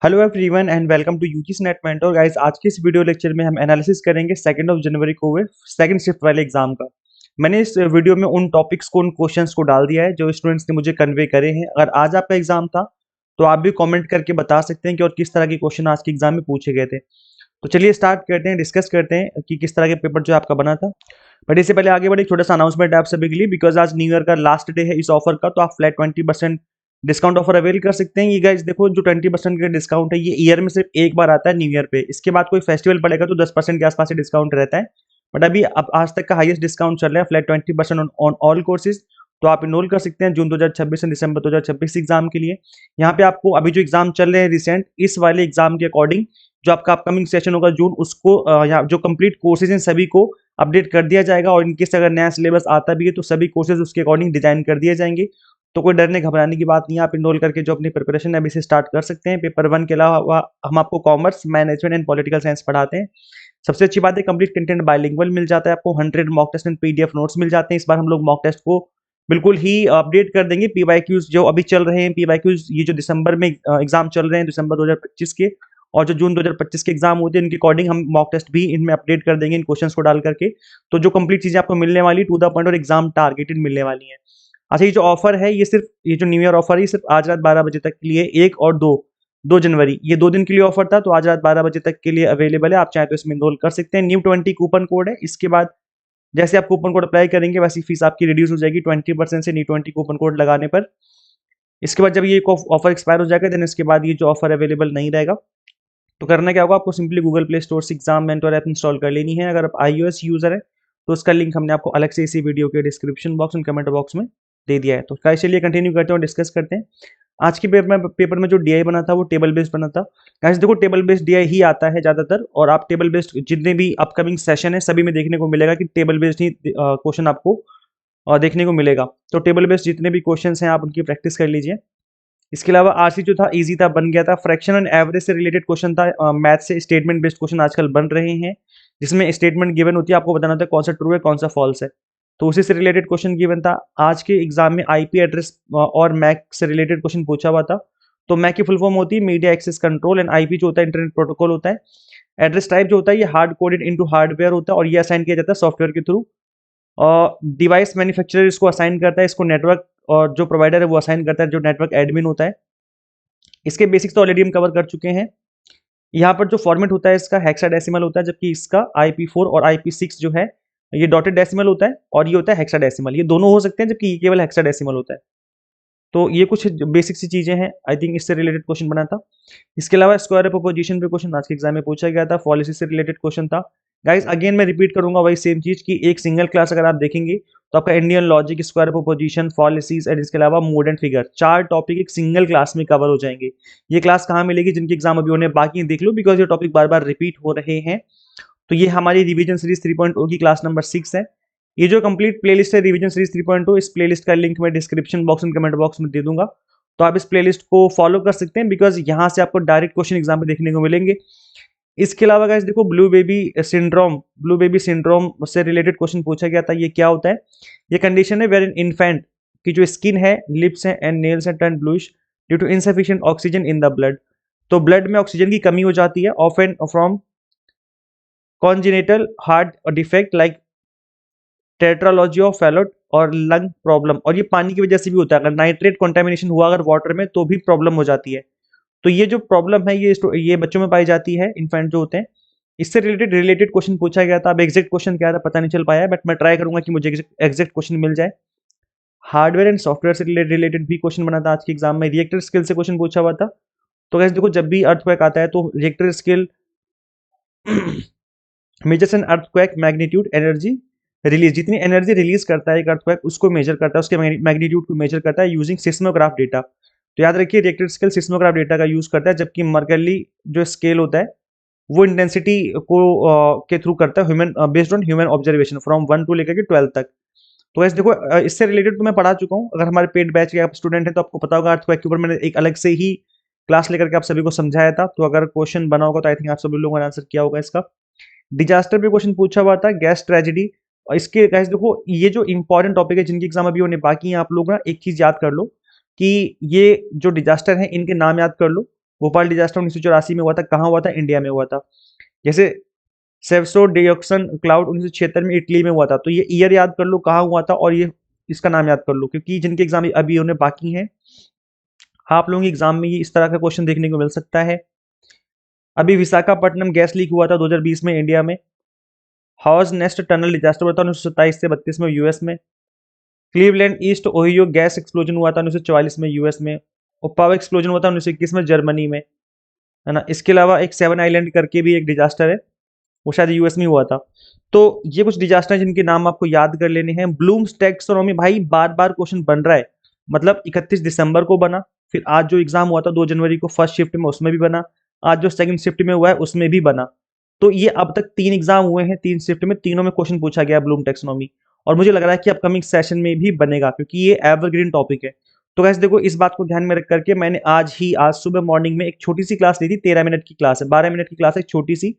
Hello everyone and welcome to UGC NET mentor guys. आज के इस वीडियो लेक्चर में हम एनालिसिस करेंगे 2 जनवरी को हुए सेकंड शिफ्ट वाले एग्जाम का। मैंने इस वीडियो में उन टॉपिक्स को, उन क्वेश्चंस को डाल दिया है जो स्टूडेंट्स ने मुझे कन्वे करे हैं। अगर आज आपका एग्जाम था तो आप भी कमेंट करके बता सकते हैं कि और किस तरह के क्वेश्चन आज के एग्जाम में पूछे गए थे। तो चलिए स्टार्ट करते हैं, डिस्कस करते हैं कि किस तरह के पेपर जो आपका बना था। बट इससे पहले आगे बढ़े, एक छोटा सा अनाउंसमेंट है आप सभी के लिए। बिकॉज आज न्यू ईयर का लास्ट डे है इस ऑफर का, तो आप फ्लैट 20% डिस्काउंट ऑफर अवेल कर सकते हैं। ये गाइस देखो, जो 20% का डिस्काउंट है ये ईयर में सिर्फ एक बार आता है न्यू ईयर पे। इसके बाद कोई फेस्टिवल पड़ेगा तो 10% के आसपास से डिस्काउंट रहता है। बट अभी अब आज तक का हाईएस्ट डिस्काउंट चल रहा है, फ्लैट 20% ऑन ऑल कोर्सेज। तो आप इनरोल कर सकते हैं जून 2026 से दिसंबर 2026 एग्जाम के लिए। यहाँ पे आपको अभी जो एग्जाम चल रहे हैं रिसेंट, इस वाले एग्जाम के अकॉर्डिंग जो आपका अपकमिंग सेशन होगा जून, उसको यहाँ जो कंप्लीट कोर्सेज हैं सभी को अपडेट कर दिया जाएगा। और इनकेस अगर नया सिलेबस आता भी है तो सभी कोर्सेज उसके अकॉर्डिंग डिजाइन कर दिए जाएंगे। तो कोई डरने घबराने की बात नहीं है, आप इनरोल करके जो अपनी प्रिपरेशन है अभी से स्टार्ट कर सकते हैं। पेपर 1 के अलावा हम आपको commerce, management and political science पढ़ाते हैं। सबसे अच्छी बात है, कंप्लीट कंटेंट बाइलिंगुअल मिल जाता है आपको। 100 mock test and PDF notes मिल जाते हैं। इस बार हम लोग मॉक टेस्ट को बिल्कुल ही अपडेट कर देंगे। पीवाईक्यूज जो अभी चल रहे हैं, पीवाईक्यूज ये जो दिसंबर में एग्जाम चल रहे हैं, दिसंबर 2025 के, और जो जून 2025 के एग्जाम होते हैं, इनके अकॉर्डिंग हम मॉक टेस्ट भी इनमें अपडेट कर देंगे इन क्वेश्चंस को डाल करके। तो जो कंप्लीट चीजें आपको मिलने वाली, टू द पॉइंट और एग्जाम टारगेटेड मिलने वाली है। अच्छा, ये जो ऑफर है ये सिर्फ, ये जो न्यू ईयर ऑफर है ये सिर्फ आज रात 12 बजे तक के लिए, 1 और 2 जनवरी, ये 2 दिन के लिए ऑफर था। तो आज रात 12 बजे तक के लिए अवेलेबल है। आप चाहे तो इसमें इनरोल कर सकते हैं। न्यू 20 कूपन कोड है। इसके बाद जैसे आप कूपन कोड अप्लाई करेंगे वैसी फीस आपकी रिड्यूस हो जाएगी 20% से न्यू 20 कूपन कोड लगाने पर। इसके बाद जब ये ऑफर एक्सपायर हो जाएगा, देन इसके बाद ये जो ऑफर अवेलेबल नहीं रहेगा। तो करना क्या होगा, आपको सिंपली गूगल प्ले स्टोर से एग्जाम मेंटर ऐप इंस्टॉल कर लेनी है। अगर आप iOS यूजर है तो उसका लिंक हमने आपको अलग से इसी वीडियो के description box and comment box में दे दिया है। तो गाइस चलिए कंटिन्यू करते हैं और डिस्कस करते हैं। आज के पेपर में जो डीआई बना था वो टेबल बेस्ड बना था। गाइस देखो, टेबल बेस्ड डीआई ही आता है ज्यादातर, और आप टेबल बेस्ड जितने भी अपकमिंग सेशन है सभी में देखने को मिलेगा कि टेबल बेस्ड ही क्वेश्चन आपको देखने को मिलेगा। तो टेबल बेस्ड जितने भी क्वेश्चन हैं आप उनकी प्रैक्टिस कर लीजिए। इसके अलावा आरसी जो था इजी था, बन गया था। फ्रैक्शन एंड एवरेज से रिलेटेड क्वेश्चन था। मैथ से स्टेटमेंट बेस्ड क्वेश्चन आजकल बन रहे हैं, जिसमें स्टेटमेंट गिवन होती है, आपको बताना होता है कौन सा ट्रू है कौन सा फॉल्स है। तो उसी से रिलेटेड क्वेश्चन गिवन था। आज के एग्जाम में आईपी एड्रेस और मैक से रिलेटेड क्वेश्चन पूछा हुआ था। तो मैक की फुल फॉर्म होती है media access control, and IP जो होता है इंटरनेट प्रोटोकॉल होता है। एड्रेस टाइप जो होता है ये हार्ड कोडेड इनटू हार्डवेयर होता है, और ये असाइन किया जाता है सॉफ्टवेयर के थ्रू। और डिवाइस मैन्युफैक्चरर इसको असाइन करता है, इसको नेटवर्क, और जो प्रोवाइडर है वो असाइन करता है जो नेटवर्क एडमिन होता है। इसके बेसिक्स तो ऑलरेडी हम कवर कर चुके हैं। यहाँ पर जो फॉर्मेट होता है इसका हेक्साडेसिमल होता है, जबकि इसका IP4 और IP6 जो है ये डॉटेड डेसिमल होता है, और ये होता है हेक्साडेसिमल। ये दोनों हो सकते हैं, जबकि ये केवल हेक्साडेसिमल होता है। तो ये कुछ बेसिक सी चीजें हैं, आई थिंक इससे रिलेटेड क्वेश्चन बना था। इसके अलावा स्क्वायर प्रोपोजिशन पे क्वेश्चन आज के एग्जाम में पूछा गया था। पॉलिसी से रिलेटेड क्वेश्चन था। गाइस अगेन मैं रिपीट करूंगा वही सेम चीज कि एक सिंगल क्लास अगर आप देखेंगे तो आपका Indian logic, square proposition, policies and इसके अलावा मोड एंड फिगर, 4 टॉपिक एक सिंगल क्लास में कवर हो जाएंगे। ये क्लास कहाँ मिलेगी, जिनकी एग्जाम अभी होने बाकी देख लो, बिकॉज ये टॉपिक बार बार रिपीट हो रहे हैं। तो ये हमारी रिवीजन सीरीज 3.0 की क्लास नंबर 6 है। ये जो कंप्लीट प्लेलिस्ट है रिवीजन सीरीज 3.0, इस प्लेलिस्ट का लिंक मैं description box and comment box में दे दूंगा। तो आप इस प्लेलिस्ट को फॉलो कर सकते हैं, बिकॉज यहाँ से आपको डायरेक्ट क्वेश्चन एग्जाम में देखने को मिलेंगे। इसके अलावा गाइस देखो, ब्लू बेबी सिंड्रोम से रिलेटेड क्वेश्चन पूछा गया था। ये क्या होता है, ये कंडीशन है वेर इन इन्फेंट की जो स्किन है, लिप्स है एंड नेल्स है turn bluish due to insufficient oxygen in the blood. तो ब्लड में ऑक्सीजन की कमी हो जाती है, often from congenital heart defect like tetralogy of Fallot और लंग प्रॉब्लम। और ये पानी की वजह से भी होता है, अगर नाइट्रेट कंटामिनेशन हुआ अगर वाटर में तो भी प्रॉब्लम हो जाती है। तो ये जो प्रॉब्लम है ये बच्चों में पाई जाती है, इन्फेंट जो होते हैं। इससे रिलेटेड क्वेश्चन पूछा गया था। अब एग्जैक्ट क्वेश्चन क्या था पता नहीं चल पाया, बट मैं ट्राई करूंगा कि मुझे एग्जैक्ट क्वेश्चन मिल जाए। हार्डवेयर एंड सॉफ्टवेयर से रिलेटेड भी क्वेश्चन बना था आज के एग्जाम में। रिएक्टर स्किल से क्वेश्चन पूछा हुआ था। तो गाइस देखो, जब भी अर्थक्वेक आता है तो reactor skill measures an earthquake magnitude energy release, जितनी एनर्जी रिलीज करता है एक अर्थक्वेक उसको मेजर करता है, उसके मैग्नीट्यूड को मेजर करता है यूजिंग सिस्मोग्राफ डेटा। तो याद रखिए, रिएक्टर स्केल सिस्मोग्राफ डेटा का यूज करता है, जबकि मर्कली जो स्केल होता है वो इंटेंसिटी को के थ्रू करता है, human based on human observation from 1 to लेकर के 12 तक। तो वैसे देखो, इससे रिलेटेड तो मैं पढ़ा चुका हूँ। अगर हमारे पेड बैच के आप स्टूडेंट हैं तो आपको पता होगा, अर्थक्वेक के ऊपर मैंने एक अलग से ही क्लास लेकर के आप सभी को समझाया था। तो अगर क्वेश्चन बना होगा तो आई थिंक आप सभी लोगों ने आंसर किया होगा इसका। डिजास्टर पे क्वेश्चन पूछा हुआ था, गैस ट्रेजेडी। और इसके गाइस देखो, ये जो इंपॉर्टेंट टॉपिक है जिनकी एग्जाम अभी होने बाकी है, आप लोग ना एक चीज याद कर लो कि ये जो डिजास्टर है इनके नाम याद कर लो। भोपाल डिजास्टर 1984 में हुआ था, कहाँ हुआ था? इंडिया में हुआ था। जैसे सेवसो डिओक्सन क्लाउड 1976 में इटली में हुआ था। तो ये ईयर याद कर लो कहाँ हुआ था, और ये इसका नाम याद कर लो, क्योंकि जिनके एग्जाम अभी उन्हें बाकी हैं, आप लोगों के एग्जाम में ये इस तरह का क्वेश्चन देखने को मिल सकता है। अभी विशाखापट्टनम गैस लीक हुआ था 2020 में इंडिया में। हॉज नेस्ट टनल डिजास्टर हुआ था 1927 से 32 में यूएस में। Cleveland east Ohio gas explosion हुआ था 1944 में यूएस में। और पावर एक्सप्लोजन हुआ था 1921 में जर्मनी में, है ना। इसके अलावा एक सेवन आइलैंड करके भी एक डिजास्टर है, वो शायद यूएस में हुआ था। तो ये कुछ डिजास्टर हैं जिनके नाम आपको याद कर लेने हैं। ब्लूम्स टैक्सोनॉमी भाई बार बार क्वेश्चन बन रहा है, मतलब 31 दिसंबर को बना, फिर आज जो एग्जाम हुआ था 2 जनवरी को फर्स्ट शिफ्ट में, उसमें भी बना, आज जो सेकंड शिफ्ट में हुआ है उसमें भी बना। तो ये अब तक 3 एग्जाम हुए हैं 3 शिफ्ट में, तीनों में क्वेश्चन पूछा गया ब्लूम टैक्सोनॉमी, और मुझे लग रहा है कि अपकमिंग सेशन में भी बनेगा, क्योंकि ये एवरग्रीन टॉपिक है। तो गैस देखो, इस बात को ध्यान में रख करके मैंने आज सुबह मॉर्निंग में एक छोटी सी क्लास ली थी, 13 मिनट की क्लास है, 12 मिनट की क्लास है, छोटी सी।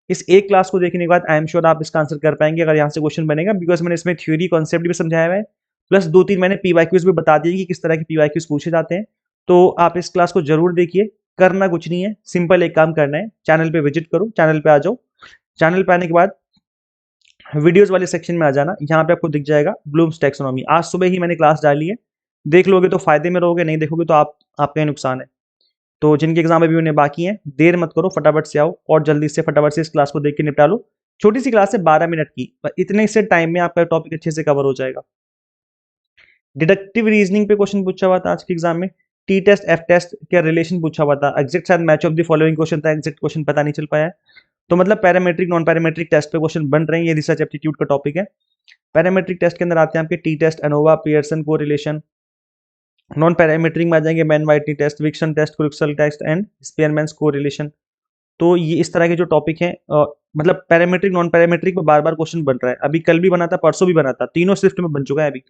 इस एक क्लास को देखने के बाद आई एम श्योर आप इसका आंसर कर पाएंगे अगर यहाँ से क्वेश्चन बनेगा, बिकॉज मैंने इसमें थ्योरी कॉन्सेप्ट भी समझाया हुआ है, प्लस 2-3 मैंने पीवाईक्यूज भी बता दिए कि किस तरह के पीवाईक्यूज पूछे जाते हैं। तो आप इस क्लास को जरूर देखिए। करना कुछ नहीं है, सिंपल एक काम करना है, चैनल पे विजिट करो, चैनल पे आ जाओ। चैनल पे आने के बाद वीडियोस वाले सेक्शन में आ जाना, यहाँ पे आपको दिख जाएगा ब्लूम्स टैक्सोनॉमी। आज सुबह ही मैंने क्लास डाली है, देख लोगे तो फायदे में रहोगे, नहीं देखोगे तो आपका ही नुकसान है। तो जिनके एग्जाम अभी उन्हें बाकी हैं, देर मत करो, फटाफट से आओ और जल्दी से फटाफट से इस क्लास को देख के निपटा लो। छोटी सी क्लास है 12 मिनट की, पर इतने से टाइम में आपका टॉपिक अच्छे से कवर हो जाएगा। डिडक्टिव रीजनिंग पे क्वेश्चन पूछा हुआ था आज के एग्जाम में। टी टेस्ट एफ टेस्ट क्या रिलेशन पूछा हुआ था, एग्जैक्ट शायद match of the following question था, एग्जैक्ट क्वेश्चन पता नहीं चल पाया है। तो मतलब पैरामेट्रिक नॉन पैरामेट्रिक टेस्ट पे क्वेश्चन बन रहे हैं, ये रिसर्च एप्टीट्यूड का टॉपिक है। पैरामेट्रिक टेस्ट के अंदर आते हैं आपके T test, ANOVA, Pearson correlation. Non parametric में आ जाएंगे Mann Whitney test, Wilcoxon test, Kruskal test and स्पेयरमैन्स को रिलेशन। तो ये इस तरह के जो टॉपिक हैं, मतलब पैरामेट्रिक नॉन पैरामेट्रिक में बार बार क्वेश्चन बन रहा है, अभी कल भी बना था, परसों भी बना था, तीनों शिफ्ट में बन चुका है अभी।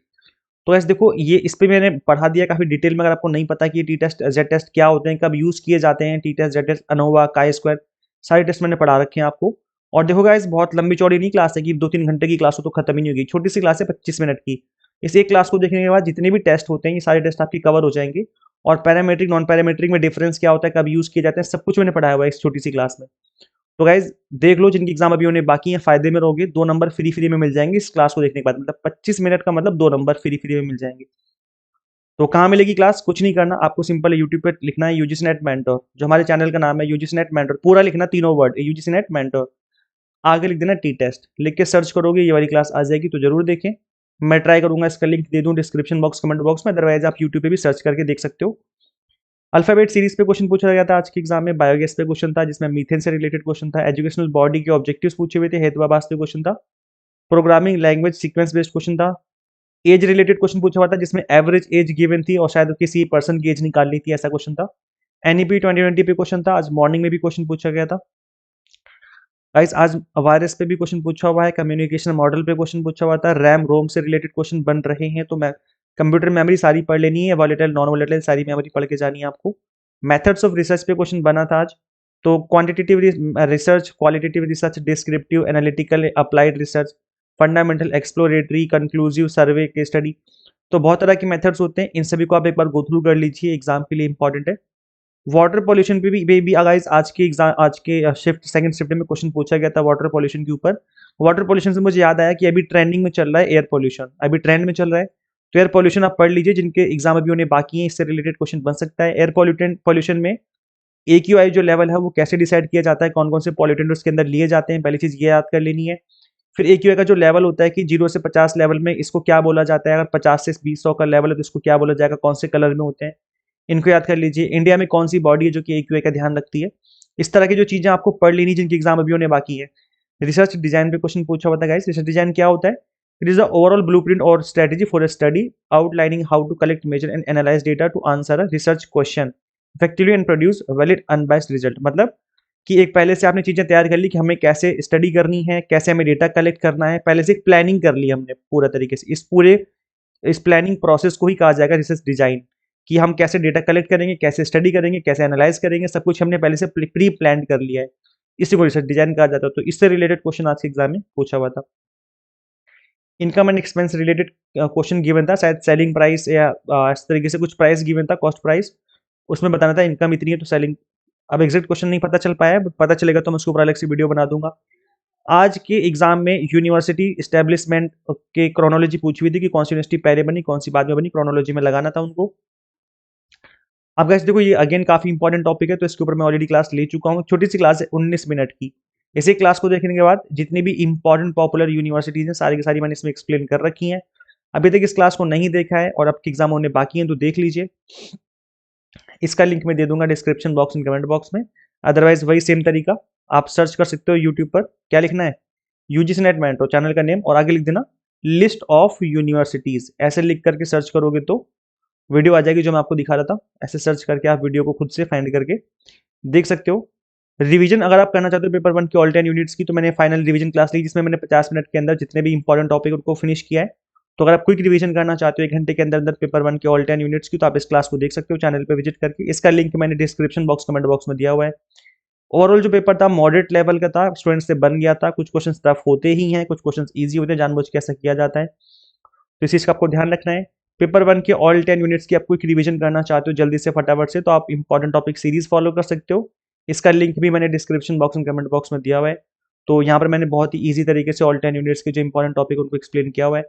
तो ऐसे देखो, ये इस पे मैंने पढ़ा दिया काफी डिटेल में। अगर आपको नहीं पता कि ये टी टेस्ट जेड टेस्ट क्या होते हैं, कब यूज किए जाते हैं, T test Z test, ANOVA, chi square, सारे टेस्ट मैंने पढ़ा रखे हैं आपको। और देखो गाइस, बहुत लंबी चौड़ी नहीं क्लास है कि 2-3 घंटे की क्लास हो तो खत्म ही नहीं होगी, छोटी सी क्लास है 25 मिनट की। इस एक क्लास को देखने के बाद जितने भी टेस्ट होते हैं ये सारे टेस्ट आपकी कवर हो जाएंगे। और पैरामेट्रिक नॉन पैरामेट्रिक में डिफरेंस क्या होता है, कब यूज किए जाते हैं, सब कुछ मैंने पढ़ाया हुआ है इस छोटी सी क्लास में। तो गाइज देख लो, जिनकी एग्जाम अभी होने बाकी है, फायदे में रहोगे, 2 नंबर फ्री फ्री में मिल जाएंगे इस क्लास को देखने के बाद, मतलब 25 मिनट का मतलब 2 नंबर फ्री फ्री में मिल जाएंगे। तो कहाँ मिलेगी क्लास? कुछ नहीं करना आपको, सिंपल यूट्यूब पे लिखना है यूजीसी नेट मेंटर, जो हमारे चैनल का नाम है यूजीसी नेट मेंटर, पूरा लिखना, तीनों वर्ड यूजीसी नेट मेंटर, आगे लिख देना टी टेस्ट, लिख के सर्च करोगे ये वाली क्लास आ जाएगी। तो जरूर देखें, मैं ट्राई करूंगा इसका लिंक दे दूं डिस्क्रिप्शन बॉक्स, कमेंट बॉक्स में, अदरवाइज आप यूट्यूब पे भी सर्च करके देख सकते हो। अल्फाबेट सीरीज पे क्वेश्चन पूछा गया था आज के एग्जाम में। बायोगैस पे क्वेश्चन था जिसमें मीथेन से रिलेटेड क्वेश्चन था। एजुकेशनल बॉडी के ऑब्जेक्टिव्स पूछे हुए थे, हेतुवाबास पे क्वेश्चन था। Programming language sequence based question था। एज रिलेटेड क्वेश्चन पूछा हुआ था जिसमें एवरेज एज गिवन थी और शायद किसी पर्सन की एज निकालनी थी, ऐसा क्वेश्चन था। एनईपी 2020 पे क्वेश्चन था, आज मॉर्निंग में भी क्वेश्चन पूछा गया था। गाइस आज वायरस पे भी क्वेश्चन पूछा हुआ है, कम्युनिकेशन मॉडल पे क्वेश्चन पूछा हुआ था, रैम रोम से रिलेटेड क्वेश्चन बन रहे हैं। तो मैं कंप्यूटर मेमोरी सारी पढ़ लेनी है, वॉलेटाइल नॉन वॉलेटाइल सारी मेमोरी पढ़ के जानी है आपको। मेथड्स ऑफ रिसर्च पे क्वेश्चन बना था आज। तो quantitative research, qualitative research, descriptive, analytical, applied research, fundamental, exploratory, conclusive, survey, case study. तो बहुत तरह के मेथड्स होते हैं, इन सभी को आप एक बार गो थ्रू कर लीजिए, एग्जाम के लिए इंपॉर्टेंट है। वाटर पॉल्यूशन पे भी गाइस आज के एग्जाम, आज के शिफ्ट सेकंड शिफ्ट में क्वेश्चन पूछा गया था वाटर पॉल्यूशन के ऊपर। वाटर पॉल्यूशन से मुझे याद आया कि अभी ट्रेंडिंग में चल रहा है एयर पॉल्यूशन, अभी ट्रेंड में चल रहा है। तो एयर पॉल्यूशन आप पढ़ लीजिए, जिनके एग्जाम अभी होने बाकी हैं, इससे रिलेटेड क्वेश्चन बन सकता है। एयर पॉल्यूशन में AQI जो लेवल है वो कैसे डिसाइड किया जाता है, कौन कौन से पॉल्यूटेंट उसके अंदर लिए जाते हैं, पहली चीज ये याद कर लेनी है। फिर AQI का जो लेवल होता है कि 0 से 50 लेवल में इसको क्या बोला जाता है, अगर 50 से 20 का लेवल है तो इसको क्या बोला जाएगा, कौन से कलर में होते हैं, इनको याद कर लीजिए। इंडिया में कौन सी बॉडी है जो कि AQI का ध्यान रखती है, इस तरह की जो चीजें आपको पढ़ लेनी जिनकी एग्जाम अभी होने बाकी है। रिसर्च डिजाइन पे क्वेश्चन पूछा हुआ था गाइस। रिसर्च डिजाइन क्या होता है? It is the overall blueprint और strategy for a study outlining how to collect, measure and analyse data to answer a research question effectively and produce valid unbiased result. मतलब कि एक पहले से आपने चीजें तैयार कर ली कि हमें कैसे स्टडी करनी है, कैसे हमें डेटा कलेक्ट करना है, पहले से एक प्लानिंग कर ली हमने पूरा तरीके से। इस प्लानिंग प्रोसेस को ही कहा जाएगा रिसर्च डिजाइन, कि हम कैसे डेटा कलेक्ट करेंगे, कैसे स्टडी करेंगे, कैसे एनालाइज करेंगे, सब कुछ हमने पहले से प्री प्लान कर लिया है, इसी को रिसर्च डिजाइन कहा जाता है। तो इससे रिलेटेड क्वेश्चन आज के एग्जाम में पूछा हुआ था। Income and expense related question given था, शायद सेलिंग प्राइस या इस तरीके से कुछ प्राइस गिवन था, कॉस्ट प्राइस, उसमें बताना था इनकम इतनी है तो सेलिंग अब एग्जैक्ट क्वेश्चन नहीं पता चल पाया है, बट पता चलेगा तो मैं उसके ऊपर अलग से वीडियो बना दूंगा। आज के एग्जाम में यूनिवर्सिटी इस्टेब्लिशमेंट के क्रोनोलॉजी पूछी हुई थी कि कौन सी यूनिवर्सिटी पहले बनी, कौन सी बाद में बनी, क्रोनोलॉजी में लगाना था उनको। अब गाइस देखो, ये अगेन काफी इंपॉर्टेंट टॉपिक है, तो इसके ऊपर मैं ऑलरेडी क्लास ले चुका हूँ। छोटी सी क्लास है 19 मिनट की। इसी क्लास को देखने के बाद जितनी भी इंपॉर्टेंट पॉपुलर यूनिवर्सिटीज हैं सारी की सारी मैंने इसमें एक्सप्लेन कर रखी हैं। अभी तक इस क्लास को नहीं देखा है और आपके एग्जाम होने बाकी हैं तो देख लीजिए। इसका लिंक मैं दे दूंगा description box and comment box में। अदरवाइज वही सेम तरीका आप सर्च कर सकते हो यूट्यूब पर। क्या लिखना है? यूजीसी नेट मेंटोर चैनल का नेम, और आगे लिख देना लिस्ट ऑफ यूनिवर्सिटीज। ऐसे लिख करके सर्च करोगे तो वीडियो आ जाएगी जो मैं आपको दिखा रहा था। ऐसे सर्च करके आप वीडियो को खुद से फाइंड करके देख सकते हो। रिवीजन अगर आप करना चाहते हो पेपर 1 के ऑल 10 यूनिट्स की, तो मैंने फाइनल रिवीजन क्लास ली जिसमें मैंने 50 मिनट के अंदर जितने भी इंपॉर्टेंट टॉपिक उनको फिनिश किया है। तो अगर आप क्विक रिवीजन करना चाहते हो 1 घंटे के अंदर अंदर पेपर 1 के ऑल 10 यूनिट्स की, तो आप इस क्लास को देख सकते हो चैनल पे विजिट करके। इसका लिंक मैंने डिस्क्रिप्शन बॉक्स कमेंट बॉक्स में दिया हुआ है। ओवरऑल जो पेपर था मॉडरेट लेवल का था, स्टूडेंट से बन गया था। कुछ क्वेश्चन टफ होते ही हैं, कुछ क्वेश्चन ईजी होते हैं, जानबूझ के ऐसा किया जाता है, तो इस चीज का आपको ध्यान रखना है। पेपर 1 के ऑल 10 यूनिट्स की आप क्विक रिवीजन करना चाहते हो जल्दी से फटाफट से, तो आप इंपॉर्टेंट टॉपिक सीरीज फॉलो कर सकते हो। इसका लिंक भी मैंने description box and comment box में दिया हुआ है। तो यहाँ पर मैंने बहुत ही ईजी तरीके से ऑल 10 यूनिट्स के जो इंपॉर्टेंट टॉपिक उनको एक्सप्लेन किया हुआ है।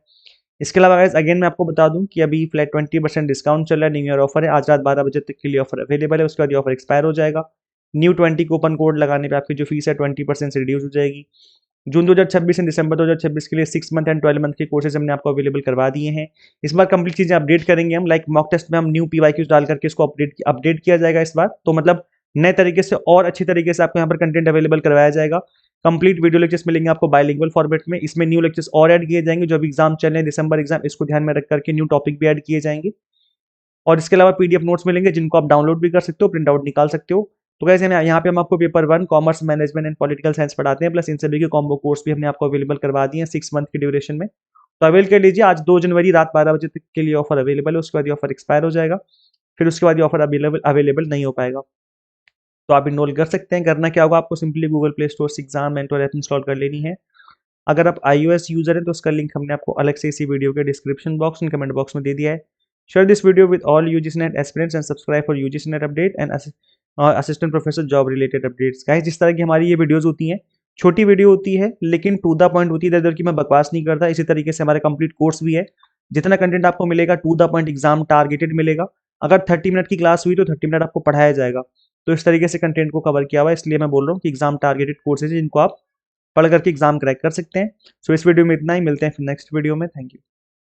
इसके अलावा गाइस अगेन मैं आपको बता दूं कि अभी फ्लैट 20% डिस्काउंट चल रहा है, न्यू ईयर ऑफर है। आज रात 12 बजे तक के लिए ऑफर अवेलेबल है, उसके बाद ये ऑफर एक्सपायर हो जाएगा। न्यू 20 कूपन कोड लगाने पे आपकी जो फीस है 20% से रिड्यूस हो जाएगी। जून 2026 से दिसंबर 2026 के लिए 6 मंथ एंड 12 मंथ के कोर्सेज हमने आपको अवेलेबल करवा दिए हैं। इस बार कंप्लीट चीजें अपडेट करेंगे हम, लाइक मॉक टेस्ट में हम न्यू पीवाईक्यूज डाल करके इसको अपडेट किया जाएगा इस बार। तो मतलब नए तरीके से और अच्छी तरीके से आपको यहाँ पर कंटेंट अवेलेबल करवाया जाएगा। कंप्लीट वीडियो लेक्चर्स मिलेंगे आपको बायलिंगुअल फॉर्मेट में। इसमें न्यू लेक्चर्स और ऐड किए जाएंगे, जो अभी एग्जाम चल रहे हैं दिसंबर एग्जाम, इसको ध्यान में रख करके न्यू टॉपिक भी ऐड किए जाएंगे। और इसके अलावा पीडीएफ नोट्स मिलेंगे जिनको आप डाउनलोड भी कर सकते हो, प्रिंट आउट निकाल सकते हो। तो कैसे यहाँ पे हम आपको paper 1 commerce management and political science पढ़ाते हैं, प्लस इन सभी के कॉम्बो कोर्स भी हमने आपको अवेलेबल करवा दिए हैं 6 मंथ की ड्यूरेशन में। तो अवेल कर लीजिए। आज 2 जनवरी रात 12 बजे तक के लिए ऑफर अवेलेबल है, उसके बाद ये ऑफर एक्सपायर हो जाएगा। फिर उसके बाद ये ऑफर अवेलेबल नहीं हो पाएगा। तो आप इनरोल कर सकते हैं। करना क्या होगा, आपको सिंपली गूगल प्ले स्टोर से एग्जाम मेंटोर ऐप इंस्टॉल कर लेनी है। अगर आप iOS यूजर हैं तो उसका लिंक हमने आपको अलग से इसी वीडियो के description box and comment box में दे दिया है। Share this video with all UGC net aspirants and subscribe for UGC net update and assistant professor job related updates. Guys जिस तरह की हमारी ये वीडियोस होती हैं, छोटी वीडियो होती है लेकिन टू द पॉइंट होती है, इधर की मैं बकवास नहीं करता। इसी तरीके से हमारा कंप्लीट कोर्स भी है। जितना कंटेंट आपको मिलेगा to the point exam targeted मिलेगा। अगर 30 मिनट की क्लास हुई तो 30 मिनट आपको पढ़ाया जाएगा। तो इस तरीके से कंटेंट को कवर किया हुआ है, इसलिए मैं बोल रहा हूँ कि एग्जाम टारगेटेड कोर्सेज जिनको आप पढ़ करके एग्जाम क्रैक कर सकते हैं। सो इस वीडियो में इतना ही, मिलते हैं फिर नेक्स्ट वीडियो में। Thank you.